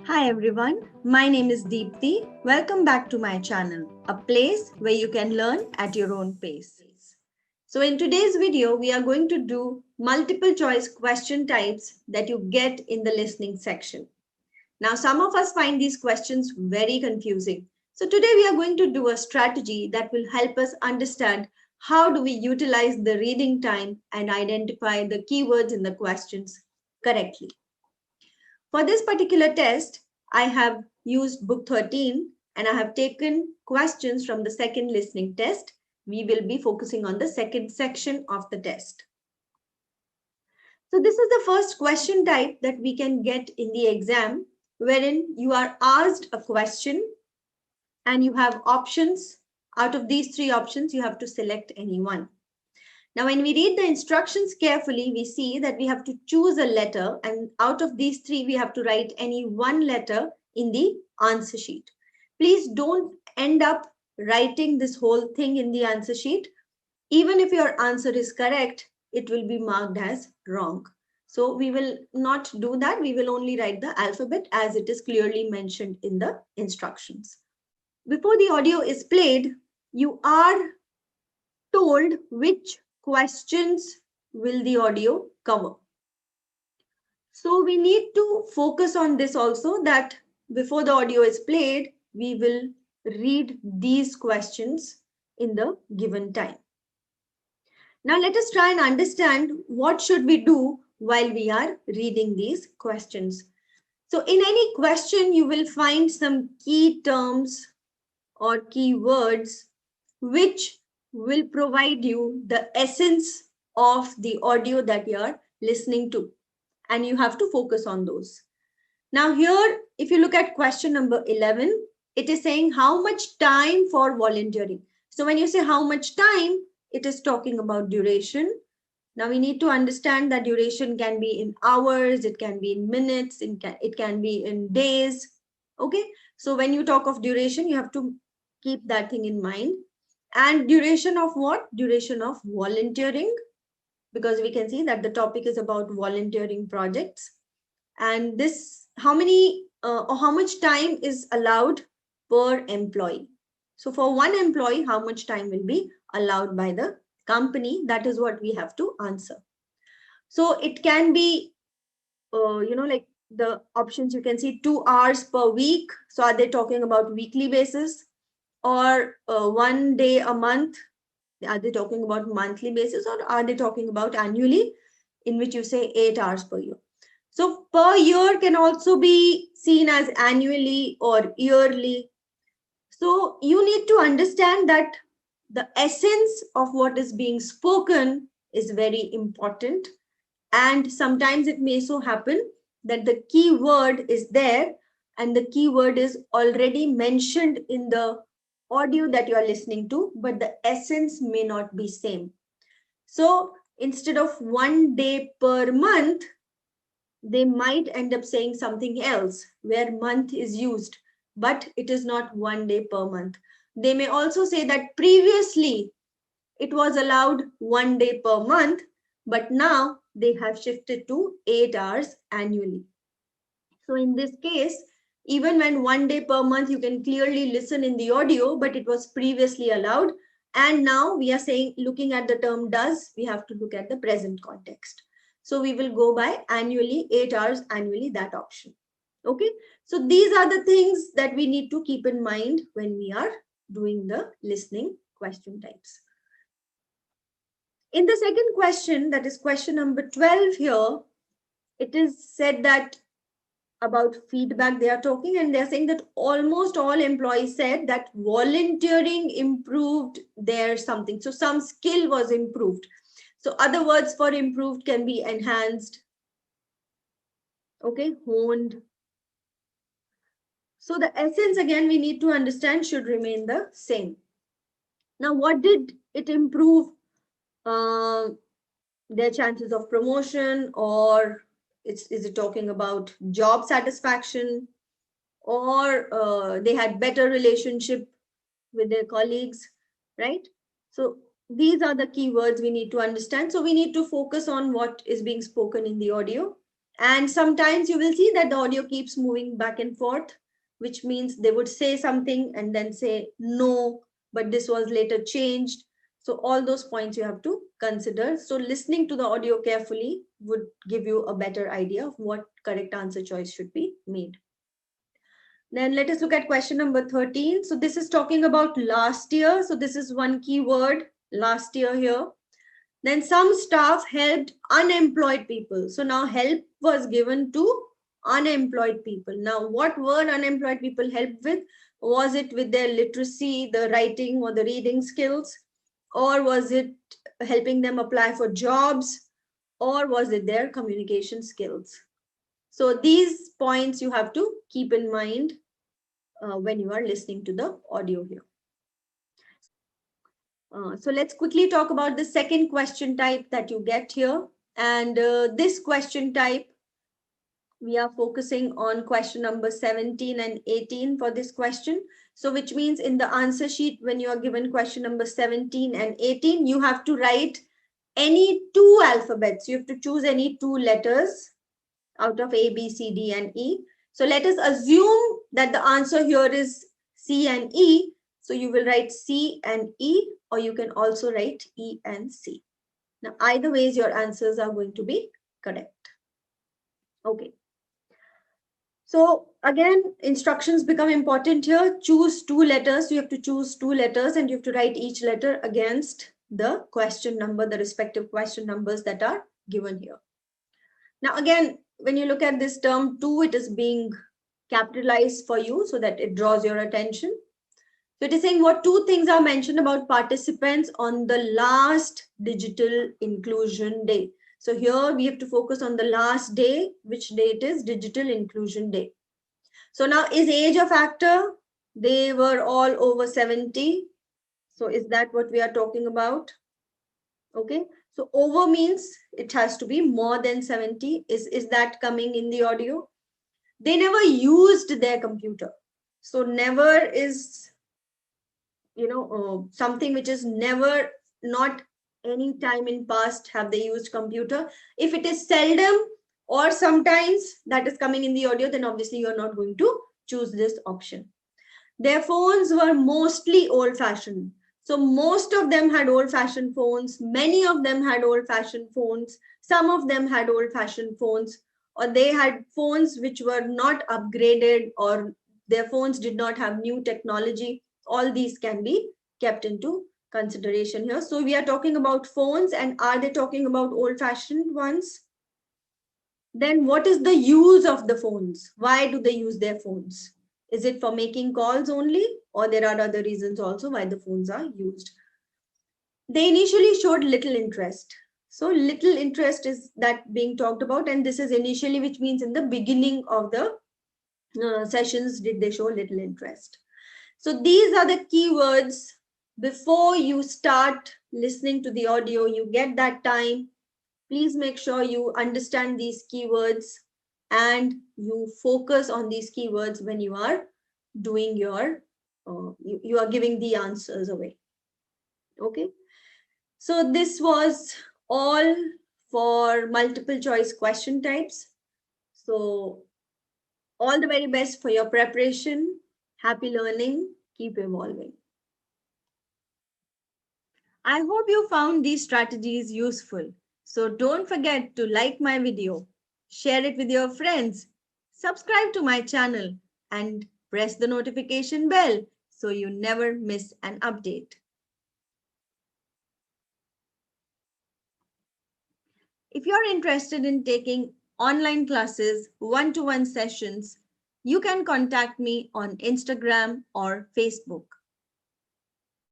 Hi everyone, my name is Deepthi. Welcome back to my channel, a place where you can learn at your own pace. So in today's video, we are going to do multiple choice question types that you get in the listening section. Now, some of us find these questions very confusing. So today we are going to do a strategy that will help us understand how do we utilize the reading time and identify the keywords in the questions correctly. For this particular test, I have used book 13 and I have taken questions from the second listening test. We will be focusing on the second section of the test. So this is the first question type that we can get in the exam, wherein you are asked a question and you have options. Out of these three options, you have to select any one. Now, when we read the instructions carefully, we see that we have to choose a letter, and out of these three, we have to write any one letter in the answer sheet. Please don't end up writing this whole thing in the answer sheet. Even if your answer is correct, it will be marked as wrong. So we will not do that. We will only write the alphabet as it is clearly mentioned in the instructions. Before the audio is played, you are told which questions will the audio cover. So we need to focus on this also, that before the audio is played, we will read these questions in the given time. Now let us try and understand what should we do while we are reading these questions. So in any question, you will find some key terms or keywords which will provide you the essence of the audio that you are listening to, and you have to focus on those. Now here, if you look at question number 11, it is saying how much time for volunteering. So when you say how much time, it is talking about duration. Now we need to understand that duration can be in hours, it can be in minutes, it can be in days. Okay, so when you talk of duration, you have to keep that thing in mind. And duration of what? Duration of volunteering, because we can see that the topic is about volunteering projects. And this, how many or how much time is allowed per employee. So for one employee, how much time will be allowed by the company? That is what we have to answer. So it can be, like the options you can see 2 hours per week. So are they talking about weekly basis, or 1 day a month? Are they talking about monthly basis, or are they talking about annually, in which you say 8 hours per year? So per year can also be seen as annually or yearly. So you need to understand that the essence of what is being spoken is very important. And sometimes it may so happen that the key word is there and the keyword is already mentioned in the audio that you are listening to, but the essence may not be same. So instead of 1 day per month, they might end up saying something else where month is used, but it is not 1 day per month. They may also say that previously it was allowed 1 day per month, but now they have shifted to 8 hours annually. So in this case, even when 1 day per month, you can clearly listen in the audio, but it was previously allowed. And now we are saying, looking at the term does, we have to look at the present context. So we will go by annually, 8 hours annually, that option. Okay. So these are the things that we need to keep in mind when we are doing the listening question types. In the second question, that is question number 12 here, it is said that about feedback they are talking, and they're saying that almost all employees said that volunteering improved their something. So some skill was improved. So other words for improved can be enhanced, okay, honed. So the essence, again, we need to understand, should remain the same. Now, what did it improve? Their chances of promotion, or is it talking about job satisfaction, or they had better relationship with their colleagues, right? So these are the keywords we need to understand. So we need to focus on what is being spoken in the audio. And sometimes you will see that the audio keeps moving back and forth, which means they would say something and then say no, but this was later changed. So all those points you have to consider. So listening to the audio carefully would give you a better idea of what correct answer choice should be made. Then let us look at question number 13. So this is talking about last year. So this is one key word, last year here. Then some staff helped unemployed people. So now help was given to unemployed people. Now, what were unemployed people helped with? Was it with their literacy, the writing or the reading skills? Or was it helping them apply for jobs? Or was it their communication skills? So these points you have to keep in mind when you are listening to the audio here. So let's quickly talk about the second question type that you get here. And this question type, we are focusing on question number 17 and 18 for this question. So which means in the answer sheet, when you are given question number 17 and 18, you have to write any two alphabets. You have to choose any two letters out of A, B, C, D, and E. So let us assume that the answer here is C and E. So you will write C and E, or you can also write E and C. Now, either ways, your answers are going to be correct. Okay. So again, instructions become important here. Choose two letters. You have to choose two letters and you have to write each letter against the question number, the respective question numbers that are given here. Now, again, when you look at this term two, it is being capitalized for you so that it draws your attention. So it is saying what two things are mentioned about participants on the last digital inclusion day. So here we have to focus on the last day, which day it is, digital inclusion day. So now is age a factor? They were all over 70. So is that what we are talking about? Okay. So over means it has to be more than 70. Is that coming in the audio? They never used their computer. So never is, something which is never, not any time in past have they used computer. If it is seldom or sometimes that is coming in the audio, then obviously you're not going to choose this option. Their phones were mostly old fashioned. So most of them had old fashioned phones. Many of them had old fashioned phones. Some of them had old fashioned phones, or they had phones which were not upgraded, or their phones did not have new technology. All these can be kept into consideration here. So we are talking about phones, and are they talking about old fashioned ones? Then what is the use of the phones? Why do they use their phones? Is it for making calls only, or there are other reasons also why the phones are used? They initially showed little interest. So little interest is that being talked about, and this is initially, which means in the beginning of the sessions did they show little interest. So these are the keywords. Before you start listening to the audio, you get that time. Please make sure you understand these keywords and you focus on these keywords when you are doing your, you are giving the answers away. Okay. So this was all for multiple choice question types. So all the very best for your preparation. Happy learning. Keep evolving. I hope you found these strategies useful. So don't forget to like my video, share it with your friends, subscribe to my channel, and press the notification bell so you never miss an update. If you're interested in taking online classes, one-to-one sessions, you can contact me on Instagram or Facebook.